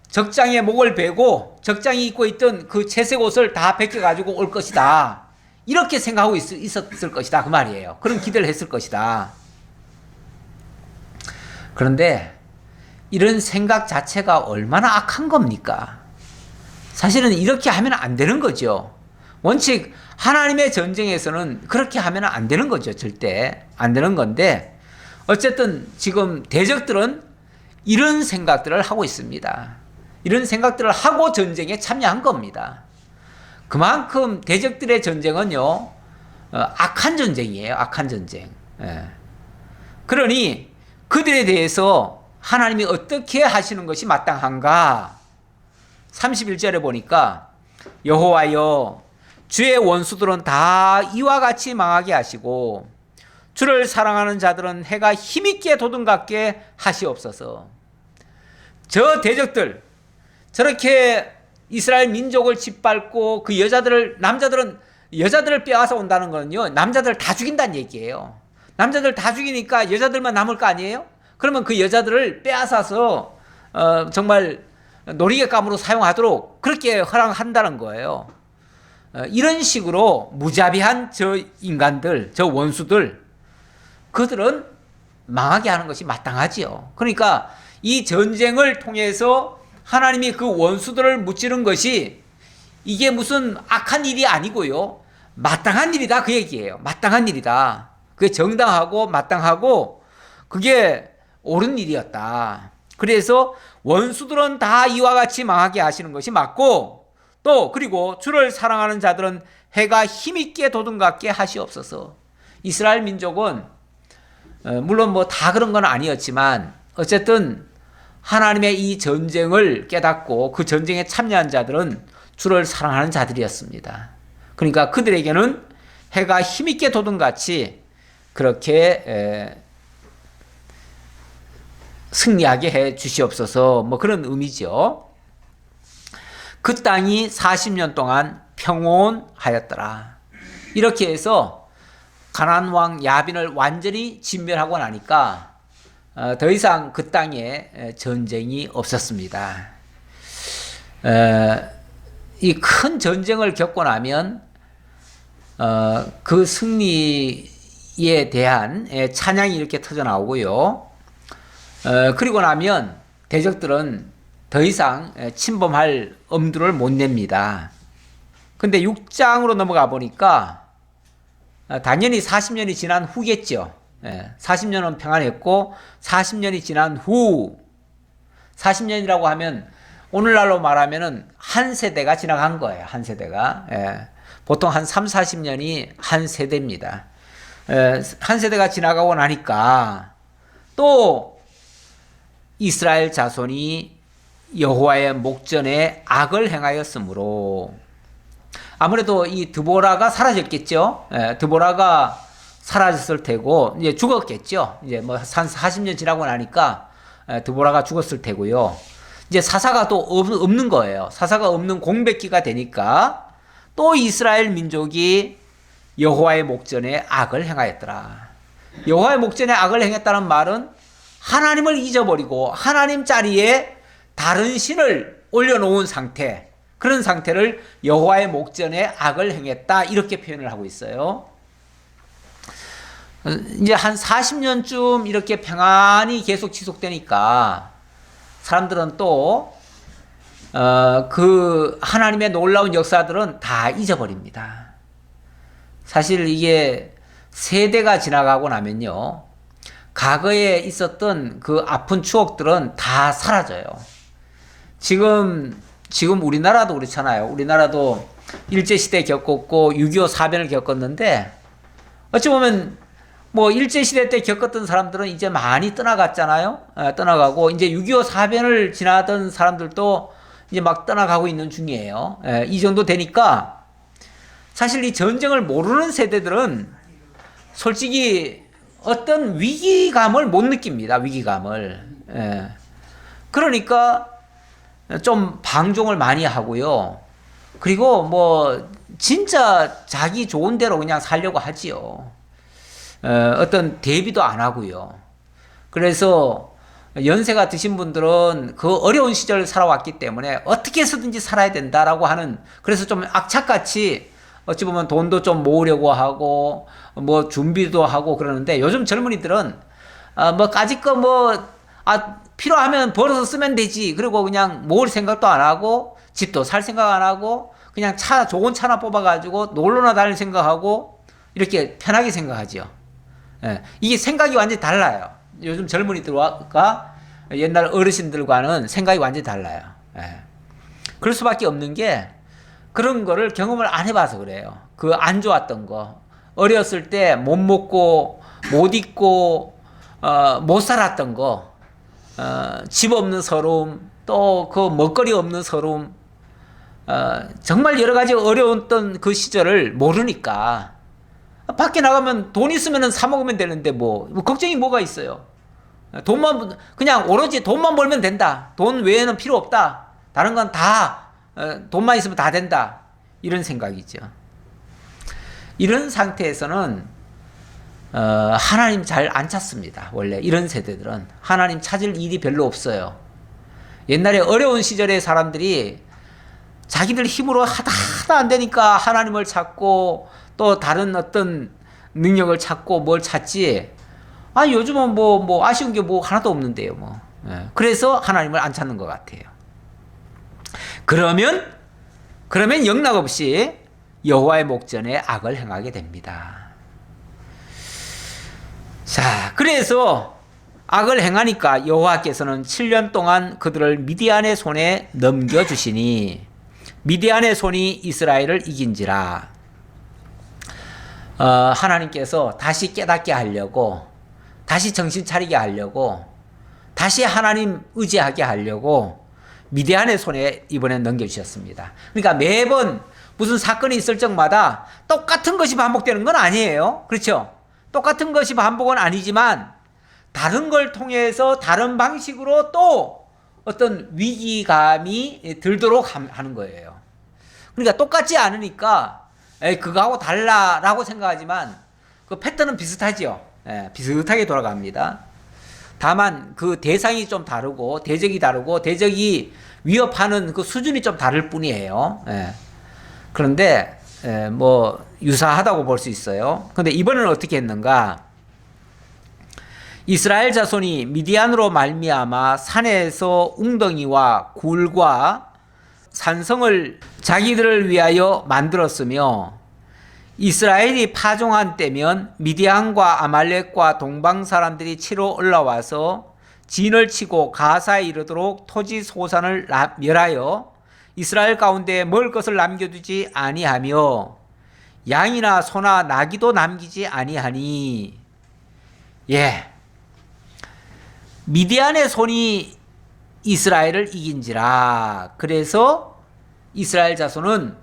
적장의 목을 베고 적장이 입고 있던 그 채색 옷을 다 벗겨가지고 올 것이다. 이렇게 생각하고 있었을 것이다. 그 말이에요. 그런 기대를 했을 것이다. 그런데 이런 생각 자체가 얼마나 악한 겁니까? 사실은 이렇게 하면 안 되는 거죠. 원칙 하나님의 전쟁에서는 그렇게 하면 안 되는 거죠. 절대 안 되는 건데 어쨌든 지금 대적들은 이런 생각들을 하고 있습니다. 이런 생각들을 하고 전쟁에 참여한 겁니다. 그만큼 대적들의 전쟁은요, 악한 전쟁이에요. 악한 전쟁. 그러니 그들에 대해서 하나님이 어떻게 하시는 것이 마땅한가? 31절에 보니까 여호와여 주의 원수들은 다 이와 같이 망하게 하시고 주를 사랑하는 자들은 해가 힘있게 돋음같게 하시옵소서. 저 대적들 저렇게 이스라엘 민족을 짓밟고 그 남자들은 여자들을 빼앗아 온다는 거는요, 남자들 다 죽인다는 얘기예요. 남자들 다 죽이니까 여자들만 남을 거 아니에요? 그러면 그 여자들을 빼앗아서 정말 놀이개감으로 사용하도록 그렇게 허락한다는 거예요. 이런 식으로 무자비한 저 인간들, 저 원수들, 그들은 망하게 하는 것이 마땅하지요. 그러니까 이 전쟁을 통해서 하나님이 그 원수들을 무찌른 것이 이게 무슨 악한 일이 아니고요, 마땅한 일이다 그 얘기예요. 마땅한 일이다. 그게 정당하고 마땅하고 그게 옳은 일이었다. 그래서 원수들은 다 이와 같이 망하게 하시는 것이 맞고, 또 그리고 주를 사랑하는 자들은 해가 힘있게 돋음같게 하시옵소서. 이스라엘 민족은 물론 뭐 다 그런 건 아니었지만 어쨌든 하나님의 이 전쟁을 깨닫고 그 전쟁에 참여한 자들은 주를 사랑하는 자들이었습니다. 그러니까 그들에게는 해가 힘있게 돋음같이 그렇게 승리하게 해 주시옵소서, 뭐 그런 의미죠. 그 땅이 40년 동안 평온하였더라. 이렇게 해서 가나안 왕 야빈을 완전히 진멸하고 나니까 더 이상 그 땅에 전쟁이 없었습니다. 이 큰 전쟁을 겪고 나면 그 승리에 대한 찬양이 이렇게 터져 나오고요. 그리고 나면 대적들은 더 이상 침범할 엄두를 못 냅니다. 근데 6장으로 넘어가 보니까 당연히 40년이 지난 후겠죠. 40년은 평안했고 40년이 지난 후, 40년이라고 하면 오늘날로 말하면은 한 세대가 지나간 거예요. 한 세대가. 보통 한 3, 40년이 한 세대입니다. 한 세대가 지나가고 나니까 또 이스라엘 자손이 여호와의 목전에 악을 행하였으므로 아무래도 이 드보라가 사라졌겠죠. 드보라가 사라졌을 테고 이제 죽었겠죠. 이제 뭐 한 40년 지나고 나니까 드보라가 죽었을 테고요. 이제 사사가 또 없는 거예요. 사사가 없는 공백기가 되니까 또 이스라엘 민족이 여호와의 목전에 악을 행하였더라. 여호와의 목전에 악을 행했다는 말은 하나님을 잊어버리고 하나님 자리에 다른 신을 올려놓은 상태, 그런 상태를 여호와의 목전에 악을 행했다, 이렇게 표현을 하고 있어요. 이제 한 40년쯤 이렇게 평안이 계속 지속되니까 사람들은 또 그 하나님의 놀라운 역사들은 다 잊어버립니다. 사실 이게 세대가 지나가고 나면요, 과거에 있었던 그 아픈 추억들은 다 사라져요. 지금 우리나라도 그렇잖아요. 우리나라도 일제시대 겪었고 6.25 사변을 겪었는데 어찌 보면 뭐 일제시대 때 겪었던 사람들은 이제 많이 떠나갔잖아요. 떠나가고 이제 6.25 사변을 지나던 사람들도 이제 막 떠나가고 있는 중이에요. 이 정도 되니까 사실 이 전쟁을 모르는 세대들은 솔직히 어떤 위기감을 못 느낍니다. 위기감을. 그러니까 좀 방종을 많이 하고요. 그리고 뭐 진짜 자기 좋은 대로 그냥 살려고 하지요. 어떤 대비도 안 하고요. 그래서 연세가 드신 분들은 그 어려운 시절을 살아왔기 때문에 어떻게 해서든지 살아야 된다라고 하는, 그래서 좀 악착같이 어찌 보면 돈도 좀 모으려고 하고 뭐 준비도 하고 그러는데, 요즘 젊은이들은 뭐 까짓거 필요하면 벌어서 쓰면 되지, 그리고 그냥 모을 생각도 안 하고 집도 살 생각 안 하고 그냥 좋은 차나 뽑아가지고 놀러나 다닐 생각하고 이렇게 편하게 생각하죠. 이게 생각이 완전히 달라요. 요즘 젊은이들과 옛날 어르신들과는 생각이 완전히 달라요. 그럴 수밖에 없는 게 그런 거를 경험을 안 해봐서 그래요. 그 안 좋았던 거, 어렸을 때 못 먹고 못 입고 못 살았던 거, 집 없는 서러움, 또 그 먹거리 없는 서러움, 정말 여러 가지 어려웠던 그 시절을 모르니까 밖에 나가면 돈 있으면 사 먹으면 되는데 뭐 걱정이 뭐가 있어요. 돈만, 그냥 오로지 돈만 벌면 된다, 돈 외에는 필요 없다, 다른 건 다 돈만 있으면 다 된다, 이런 생각이죠. 이런 상태에서는 하나님 잘 안 찾습니다. 원래 이런 세대들은 하나님 찾을 일이 별로 없어요. 옛날에 어려운 시절의 사람들이 자기들 힘으로 하다 안 되니까 하나님을 찾고 또 다른 어떤 능력을 찾고 뭘 찾지, 요즘은 뭐 아쉬운 게 뭐 하나도 없는데요. 그래서 하나님을 안 찾는 것 같아요. 그러면 영락없이 여호와의 목전에 악을 행하게 됩니다. 자, 그래서 악을 행하니까 여호와께서는 7년 동안 그들을 미디안의 손에 넘겨주시니 미디안의 손이 이스라엘을 이긴지라. 하나님께서 다시 깨닫게 하려고, 다시 정신 차리게 하려고, 다시 하나님 의지하게 하려고 미디안의 손에 이번에 넘겨주셨습니다. 그러니까 매번 무슨 사건이 있을 적마다 똑같은 것이 반복되는 건 아니에요. 그렇죠? 똑같은 것이 반복은 아니지만 다른 걸 통해서 다른 방식으로 또 어떤 위기감이 들도록 하는 거예요. 그러니까 똑같지 않으니까 그거하고 달라라고 생각하지만 그 패턴은 비슷하죠. 비슷하게 돌아갑니다. 다만 그 대상이 좀 다르고 대적이 다르고 대적이 위협하는 그 수준이 좀 다를 뿐이에요. 예. 그런데 뭐 유사하다고 볼 수 있어요. 근데 이번에는 어떻게 했는가? 이스라엘 자손이 미디안으로 말미암아 산에서 웅덩이와 굴과 산성을 자기들을 위하여 만들었으며 이스라엘이 파종한 때면 미디안과 아말렉과 동방 사람들이 치러 올라와서 진을 치고 가사에 이르도록 토지 소산을 멸하여 이스라엘 가운데 먹을 것을 남겨두지 아니하며 양이나 소나 나귀도 남기지 아니하니. 예, 미디안의 손이 이스라엘을 이긴지라. 그래서 이스라엘 자손은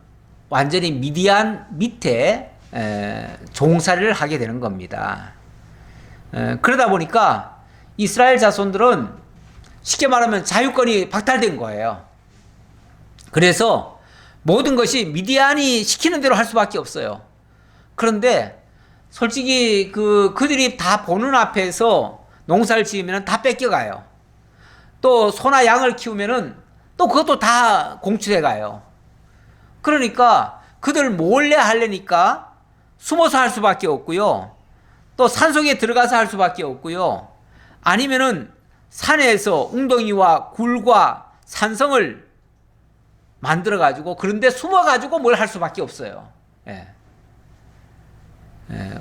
완전히 미디안 밑에 종살이를 하게 되는 겁니다. 그러다 보니까 이스라엘 자손들은 쉽게 말하면 자유권이 박탈된 거예요. 그래서 모든 것이 미디안이 시키는 대로 할 수밖에 없어요. 그런데 솔직히 그들이 다 보는 앞에서 농사를 지으면 다 뺏겨가요. 또 소나 양을 키우면은 또 그것도 다 공출해 가요. 그러니까 그들 몰래 하려니까 숨어서 할 수밖에 없고요. 또 산속에 들어가서 할 수밖에 없고요. 아니면은 산에서 웅덩이와 굴과 산성을 만들어 가지고 그런데 숨어 가지고 뭘 할 수밖에 없어요. 예.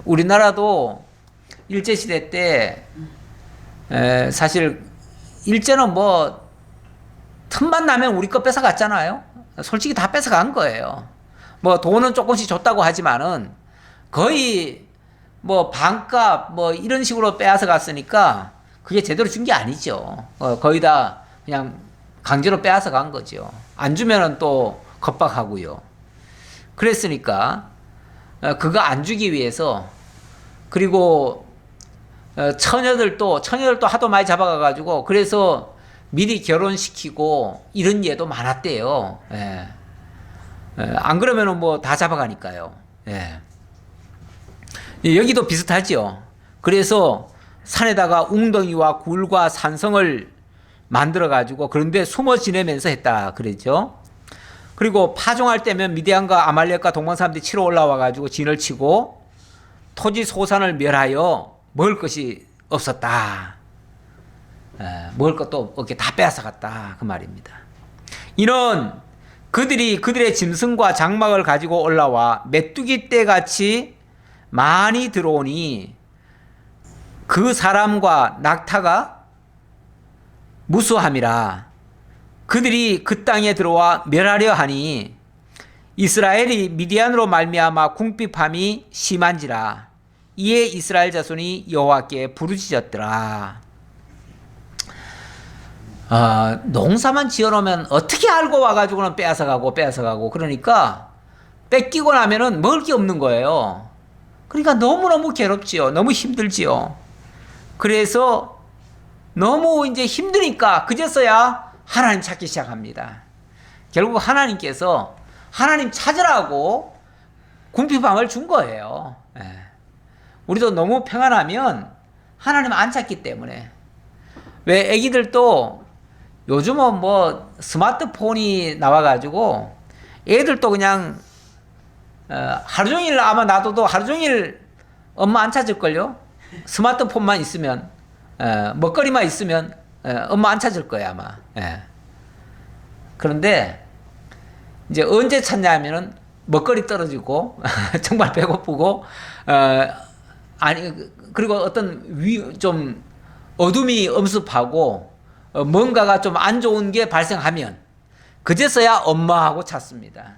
우리나라도 일제시대 때 사실 일제는 뭐 틈만 나면 우리 거 뺏어갔잖아요. 솔직히 다 뺏어간 거예요. 뭐 돈은 조금씩 줬다고 하지만은 거의 뭐 반값 뭐 이런 식으로 빼앗아 갔으니까 그게 제대로 준 게 아니죠. 거의 다 그냥 강제로 빼앗아 간 거죠. 안 주면은 또 겁박하고요. 그랬으니까 그거 안 주기 위해서 그리고 처녀들도 하도 많이 잡아가가지고 그래서 미리 결혼시키고 이런 예도 많았대요. 예. 안 그러면은 뭐 다 잡아가니까요. 예. 여기도 비슷하죠. 그래서 산에다가 웅덩이와 굴과 산성을 만들어가지고 그런데 숨어 지내면서 했다 그랬죠. 그리고 파종할 때면 미디안과 아말렉과 동방 사람들이 치러 올라와가지고 진을 치고 토지 소산을 멸하여 먹을 것이 없었다. 먹을 것도 없게 다 빼앗아갔다 그 말입니다. 이는 그들이 그들의 짐승과 장막을 가지고 올라와 메뚜기 떼같이 많이 들어오니 그 사람과 낙타가 무수함이라. 그들이 그 땅에 들어와 멸하려 하니 이스라엘이 미디안으로 말미암아 궁핍함이 심한지라. 이에 이스라엘 자손이 여호와께 부르짖었더라. 농사만 지어놓으면 어떻게 알고 와가지고는 빼앗아가고 그러니까 뺏기고 나면은 먹을 게 없는 거예요. 그러니까 너무너무 괴롭지요. 너무 힘들지요. 그래서 너무 이제 힘드니까 그제서야 하나님 찾기 시작합니다. 결국 하나님께서 하나님 찾으라고 궁핍함을 준 거예요. 우리도 너무 평안하면 하나님 안 찾기 때문에. 왜 애기들도 요즘은 뭐 스마트폰이 나와가지고 애들도 그냥 하루 종일 아마 놔둬도 하루 종일 엄마 안 찾을걸요? 스마트폰만 있으면 먹거리만 있으면 엄마 안 찾을 거예요 아마. 그런데 이제 언제 찾냐 하면은 먹거리 떨어지고 정말 배고프고 아니 그리고 어떤 좀 어둠이 엄습하고 뭔가가 좀 안 좋은 게 발생하면 그제서야 엄마하고 찾습니다.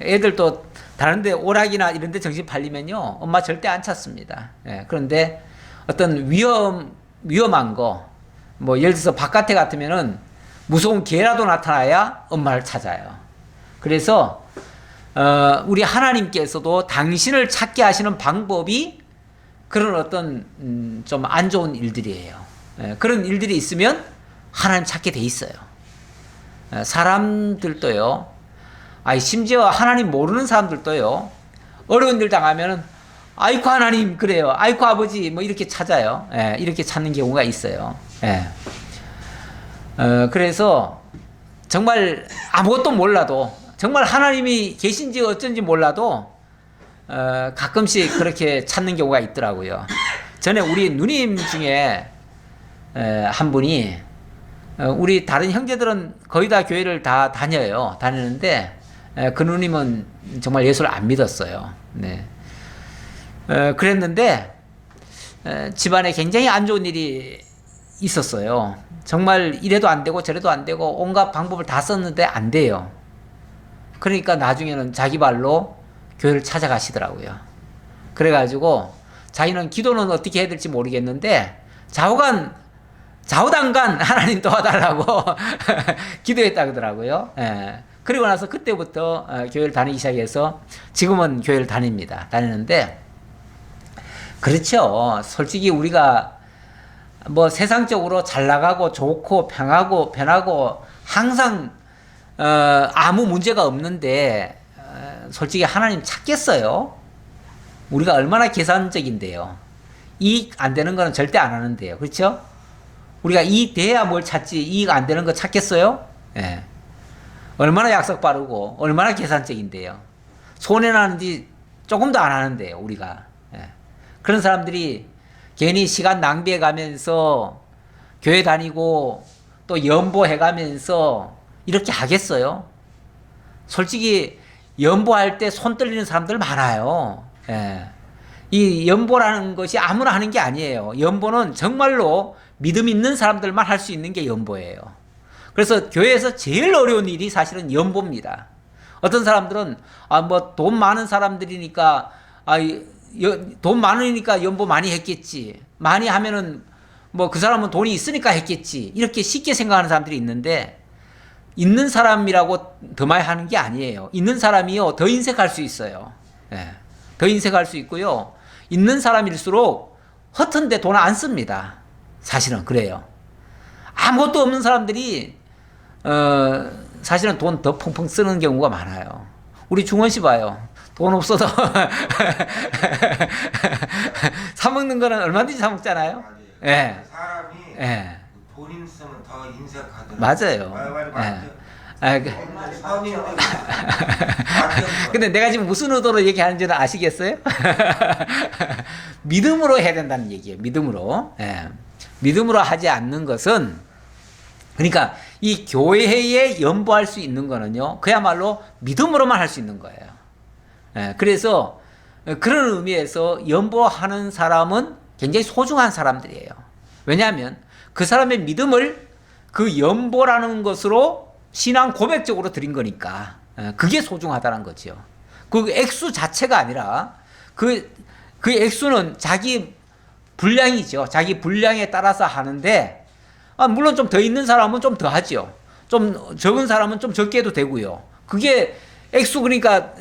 애들도 다른데 오락이나 이런데 정신 팔리면요 엄마 절대 안 찾습니다. 그런데 어떤 위험한 거 뭐 예를 들어서 바깥에 같으면은 무서운 개라도 나타나야 엄마를 찾아요. 그래서 우리 하나님께서도 당신을 찾게 하시는 방법이 그런 어떤 좀 안 좋은 일들이에요. 그런 일들이 있으면 하나님 찾게 돼 있어요. 사람들도요. 심지어 하나님 모르는 사람들도요. 어려운 일 당하면은 아이쿠 하나님 그래요. 아이쿠 아버지 뭐 이렇게 찾아요. 예, 이렇게 찾는 경우가 있어요. 예. 그래서 정말 아무것도 몰라도 정말 하나님이 계신지 어쩐지 몰라도 가끔씩 그렇게 찾는 경우가 있더라고요. 전에 우리 누님 중에 한 분이 우리 다른 형제들은 거의 다 교회를 다 다니는데 그 누님은 정말 예수를 안 믿었어요. 네. 그랬는데 집안에 굉장히 안 좋은 일이 있었어요. 정말 이래도 안 되고 저래도 안 되고 온갖 방법을 다 썼는데 안 돼요. 그러니까 나중에는 자기 발로 교회를 찾아가시더라고요. 그래가지고 자기는 기도는 어떻게 해야 될지 모르겠는데 좌우당간 하나님 도와달라고 기도했다 그러더라고요. 예. 그리고 나서 그때부터 교회를 다니기 시작해서 지금은 교회를 다니는데 그렇죠. 솔직히 우리가 뭐 세상적으로 잘 나가고 좋고 편하고 항상 아무 문제가 없는데 솔직히 하나님 찾겠어요? 우리가 얼마나 계산적인데요. 이익 안 되는 거는 절대 안 하는데요. 그렇죠? 우리가 이익 돼야 뭘 찾지 이익 안 되는 거 찾겠어요? 예. 얼마나 약속 바르고 얼마나 계산적인데요. 손해나는지 조금도 안 하는데요. 우리가. 예. 그런 사람들이 괜히 시간 낭비해 가면서 교회 다니고 또 연보해 가면서 이렇게 하겠어요? 솔직히 연보할 때 손 떨리는 사람들 많아요. 예. 이 연보라는 것이 아무나 하는 게 아니에요. 연보는 정말로 믿음 있는 사람들만 할 수 있는 게 연보예요. 그래서 교회에서 제일 어려운 일이 사실은 연보입니다. 어떤 사람들은 뭐 돈 많은 사람들이니까 돈 많으니까 연보 많이 했겠지. 많이 하면은 뭐 그 사람은 돈이 있으니까 했겠지. 이렇게 쉽게 생각하는 사람들이 있는데 있는 사람이라고 더 많이 하는 게 아니에요. 있는 사람이요 더 인색할 수 있어요. 예. 더 인색할 수 있고요. 있는 사람일수록 허튼데 돈 안 씁니다. 사실은 그래요. 아무것도 없는 사람들이 사실은 돈 더 펑펑 쓰는 경우가 많아요. 우리 중원 씨 봐요. 돈 없어도 사 먹는 거는 얼마든지 사 먹잖아요. 예. 사람이 예. 돈 있으면 더 인색하더라고요. 맞아요. 예. 서민들 근데 내가 지금 무슨 의도로 얘기하는지는 아시겠어요? 믿음으로 해야 된다는 얘기예요. 믿음으로. 예. 믿음으로 하지 않는 것은 그러니까 이 교회에 연보할 수 있는 거는요. 그야말로 믿음으로만 할 수 있는 거예요. 예. 그래서 그런 의미에서 연보하는 사람은 굉장히 소중한 사람들이에요. 왜냐하면 그 사람의 믿음을 그 연보라는 것으로 신앙 고백적으로 드린 거니까 그게 소중하다는 거죠. 그 액수 자체가 아니라 그 액수는 자기 분량이죠. 자기 분량에 따라서 하는데 물론 좀 더 있는 사람은 좀 더 하죠. 좀 적은 사람은 좀 적게 해도 되고요. 그게 액수 그러니까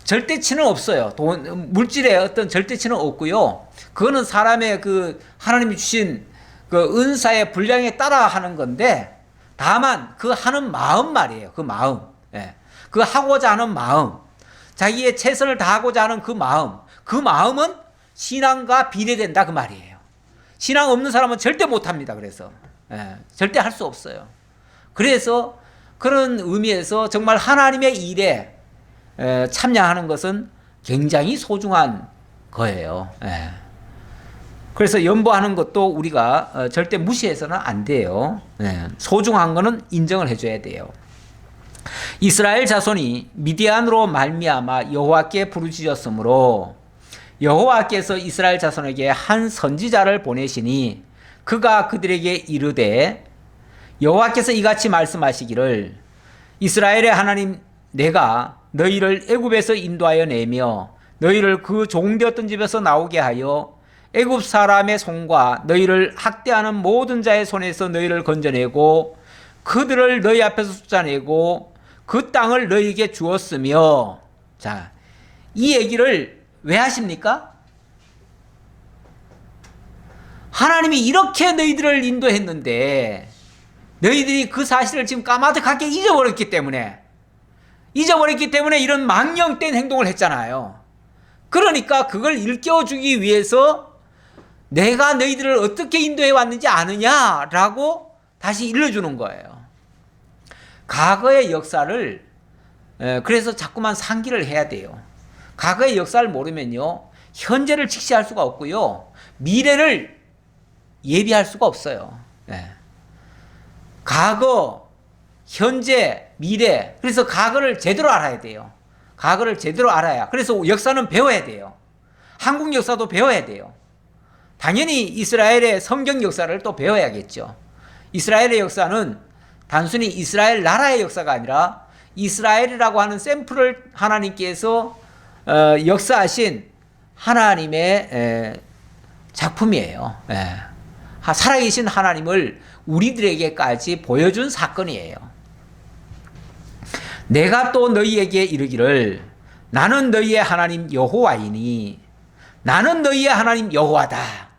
절대치는 없어요. 물질의 어떤 절대치는 없고요. 그거는 사람의 그 하나님이 주신 그 은사의 분량에 따라 하는 건데 다만 그 하는 마음 말이에요. 그 마음. 예. 그 하고자 하는 마음. 자기의 최선을 다하고자 하는 그 마음. 그 마음은 신앙과 비례된다 그 말이에요. 신앙 없는 사람은 절대 못합니다. 그래서 절대 할 수 없어요. 그래서 그런 의미에서 정말 하나님의 일에 참여하는 것은 굉장히 소중한 거예요. 그래서 연보하는 것도 우리가 절대 무시해서는 안 돼요. 소중한 거는 인정을 해줘야 돼요. 이스라엘 자손이 미디안으로 말미암아 여호와께 부르짖었으므로 여호와께서 이스라엘 자손에게 한 선지자를 보내시니 그가 그들에게 이르되 여호와께서 이같이 말씀하시기를 이스라엘의 하나님 내가 너희를 애굽에서 인도하여 내며 너희를 그 종되었던 집에서 나오게 하여 애굽 사람의 손과 너희를 학대하는 모든 자의 손에서 너희를 건져내고 그들을 너희 앞에서 쫓아내고 그 땅을 너희에게 주었으며 자, 이 얘기를 왜 하십니까? 하나님이 이렇게 너희들을 인도했는데 너희들이 그 사실을 지금 까마득하게 잊어버렸기 때문에 이런 망령된 행동을 했잖아요. 그러니까 그걸 일깨워주기 위해서 내가 너희들을 어떻게 인도해 왔는지 아느냐라고 다시 일러주는 거예요. 과거의 역사를 그래서 자꾸만 상기를 해야 돼요. 과거의 역사를 모르면요, 현재를 직시할 수가 없고요, 미래를 예비할 수가 없어요. 과거, 현재, 미래. 그래서 과거를 제대로 알아야 돼요. 과거를 제대로 알아야. 그래서 역사는 배워야 돼요. 한국 역사도 배워야 돼요. 당연히 이스라엘의 성경 역사를 또 배워야겠죠. 이스라엘의 역사는 단순히 이스라엘 나라의 역사가 아니라 이스라엘이라고 하는 샘플을 하나님께서 역사하신 하나님의 작품이에요. 살아계신 하나님을 우리들에게까지 보여준 사건이에요. 내가 또 너희에게 이르기를 나는 너희의 하나님 여호와이니 나는 너희의 하나님 여호와다.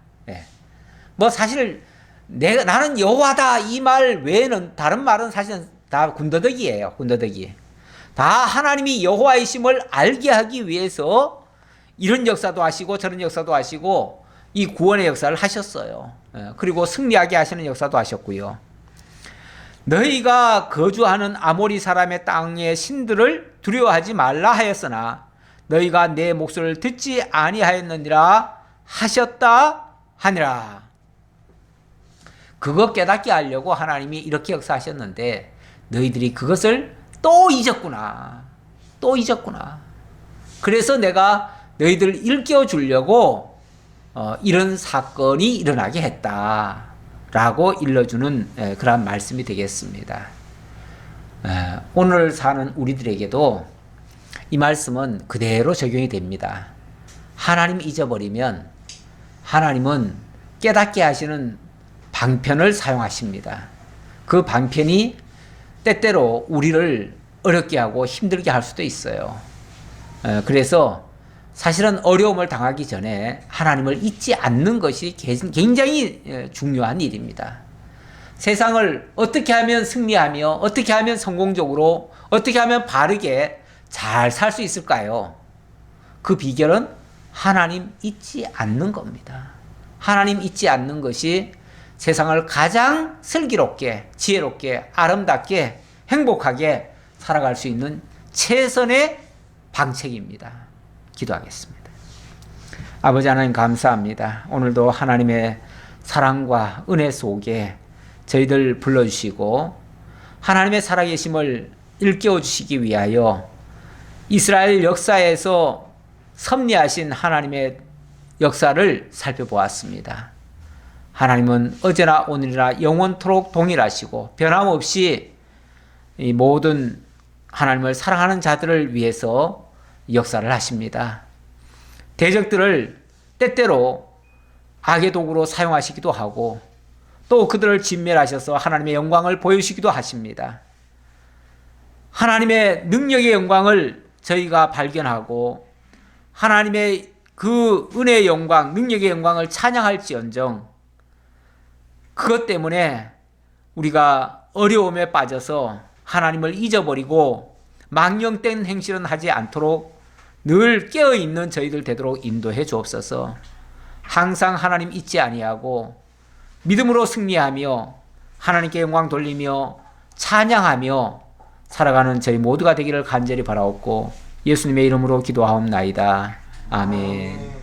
뭐 사실 나는 여호와다 이 말 외에는 다른 말은 사실은 다 군더더기예요. 군더더기. 다 하나님이 여호와이심을 알게 하기 위해서 이런 역사도 하시고 저런 역사도 하시고 이 구원의 역사를 하셨어요. 그리고 승리하게 하시는 역사도 하셨고요. 너희가 거주하는 아모리 사람의 땅의 신들을 두려워하지 말라 하였으나 너희가 내 목소리를 듣지 아니하였느니라 하셨다 하니라. 그거 깨닫게 하려고 하나님이 이렇게 역사하셨는데 너희들이 그것을 또 잊었구나. 또 잊었구나. 그래서 내가 너희들을 일깨워 주려고 이런 사건이 일어나게 했다라고 일러주는 그런 말씀이 되겠습니다. 오늘 사는 우리들에게도 이 말씀은 그대로 적용이 됩니다. 하나님 잊어버리면 하나님은 깨닫게 하시는 방편을 사용하십니다. 그 방편이 때때로 우리를 어렵게 하고 힘들게 할 수도 있어요. 그래서 사실은 어려움을 당하기 전에 하나님을 잊지 않는 것이 굉장히 중요한 일입니다. 세상을 어떻게 하면 승리하며 어떻게 하면 성공적으로 어떻게 하면 바르게 잘 살 수 있을까요? 그 비결은 하나님 잊지 않는 겁니다. 하나님 잊지 않는 것이 세상을 가장 슬기롭게, 지혜롭게, 아름답게, 행복하게 살아갈 수 있는 최선의 방책입니다. 기도하겠습니다. 아버지 하나님 감사합니다. 오늘도 하나님의 사랑과 은혜 속에 저희들 불러주시고 하나님의 살아계심을 일깨워 주시기 위하여 이스라엘 역사에서 섭리하신 하나님의 역사를 살펴보았습니다. 하나님은 어제나 오늘이나 영원토록 동일하시고 변함없이 이 모든 하나님을 사랑하는 자들을 위해서 역사를 하십니다. 대적들을 때때로 악의 도구로 사용하시기도 하고 또 그들을 진멸하셔서 하나님의 영광을 보여주시기도 하십니다. 하나님의 능력의 영광을 저희가 발견하고 하나님의 그 은혜의 영광, 능력의 영광을 찬양할지언정 그것 때문에 우리가 어려움에 빠져서 하나님을 잊어버리고 망령된 행실은 하지 않도록 늘 깨어있는 저희들 되도록 인도해 주옵소서. 항상 하나님 잊지 아니하고 믿음으로 승리하며 하나님께 영광 돌리며 찬양하며 살아가는 저희 모두가 되기를 간절히 바라옵고 예수님의 이름으로 기도하옵나이다. 아멘.